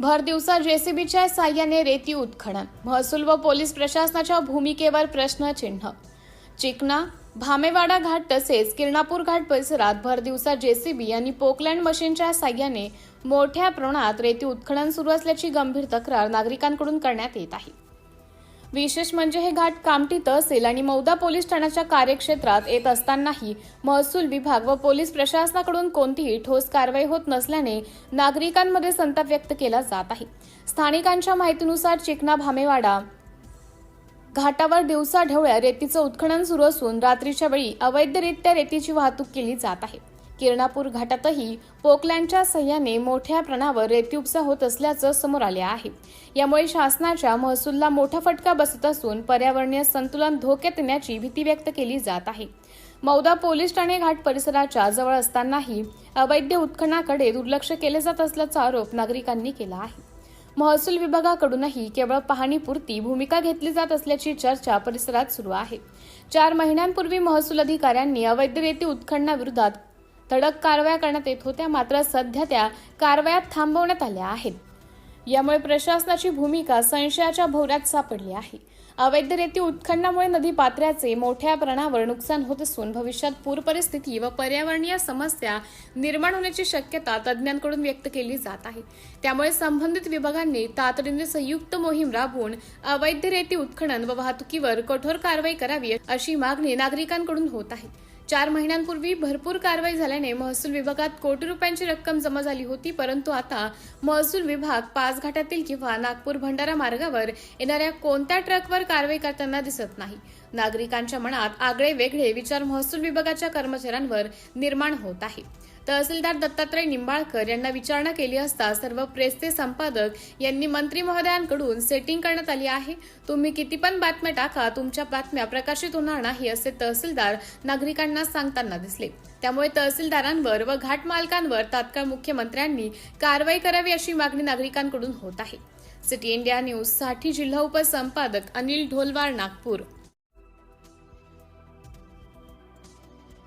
भर दिवसा जेसीबीच्या साह्याने रेती उत्खनन, महसूल व पोलीस प्रशासनाच्या भूमिकेवर प्रश्नचिन्ह। चिकना भामेवाडा घाट तसेच किरणापूर घाट परिसरात भर दिवसा जेसीबी आणि पोकलँड मशीनच्या साह्याने मोठ्या प्रमाणात रेती उत्खनन सुरू असल्याची गंभीर तक्रार नागरिकांकडून करण्यात येत आहे। विशेष म्हणजे हे घाट कामठी तहसील आणि मौदा पोलीस ठाण्याच्या कार्यक्षेत्रात येत असतानाही महसूल विभाग व पोलीस प्रशासनाकडून कोणतीही ठोस कारवाई होत नसल्याने नागरिकांमध्ये संताप व्यक्त केला जात आहे। स्थानिकांच्या माहितीनुसार चिकना भामेवाडा घाटावर दिवसाढवळ्या रेतीचं उत्खनन सुरू असून रात्रीच्या वेळी अवैधरित्या रेतीची वाहतूक केली जात आहे। किरणापूर घाटातही पोकलँडच्या सहाय्याने मोठ्या प्रमाणावर रेती उपसा होत असल्याचं समोर आले आहे। यामुळे शासनाच्या महसूलला मोठा फटका बसत असून पर्यावरणीय संतुलन धोक्यात येण्याची भीती व्यक्त केली जात आहे। मौदा पोलीस ठाणे घाट परिसराच्या जवळ असतानाही अवैध उत्खननाकडे दुर्लक्ष केले जात असल्याचा आरोप नागरिकांनी केला आहे। महसूल विभागाकडूनही केवळ पाहणीपुरती भूमिका घेतली जात असल्याची चर्चा परिसरात सुरू आहे। 4 महिन्यांपूर्वी महसूल अधिकाऱ्यांनी अवैध रेती उत्खननाविरोधात धडक कारवाया करण्यात येत होत्या, मात्र सध्या त्या कारवाया थांबवण्यात आल्या आहेत। यामुळे प्रशासनाची भूमिका संशयाच्या भोवऱ्यात सापडली आहे। अवैध रेती उत्खननामुळे नदी पात्राचे मोठ्या प्रमाणावर नुकसान होत असून भविष्यात पूर परिस्थिती व पर्यावरणीय समस्या निर्माण होण्याची शक्यता तज्ज्ञांकडून व्यक्त केली जात आहे। त्यामुळे संबंधित विभागांनी तातडीने संयुक्त मोहीम राबवून अवैध रेती उत्खनन व वाहतुकीवर कठोर कारवाई करावी अशी मागणी नागरिकांकडून होत आहे। 4 महिन्यांपूर्वी भरपूर कारवाई झाल्याने महसूल विभागात कोटी रुपयांची रक्कम जमा झाली होती, परंतु आता महसूल विभाग पाच घाटातील किंवा नागपूर भंडारा मार्गावर येणाऱ्या कोणत्या ट्रकवर कारवाई करताना दिसत नाही। नागरिकांच्या मनात आगळे वेगळे विचार महसूल विभागाच्या कर्मचाऱ्यांवर निर्माण होत आहे। तहसीलदार दत्तात्रय निंबाळकर यांना विचारणा केली असता सर्व प्रेसचे संपादक यांनी मंत्री महोदयांकडून सेटिंग करण्यात आली आहे। तुम्ही किती पण बातम्या टाका, तुमच्या बातम्या प्रकाशित होणार नाही असे तहसीलदार नागरिकांना सांगताना दिसले। त्यामुळे तहसीलदारांवर व घाट मालकांवर तात्काळ मुख्यमंत्र्यांनी कारवाई करावी अशी मागणी नागरिकांकडून होत आहे। सिटी इंडिया न्यूज साठी जिल्हा उपसंपादक अनिल ढोलवार, नागपूर।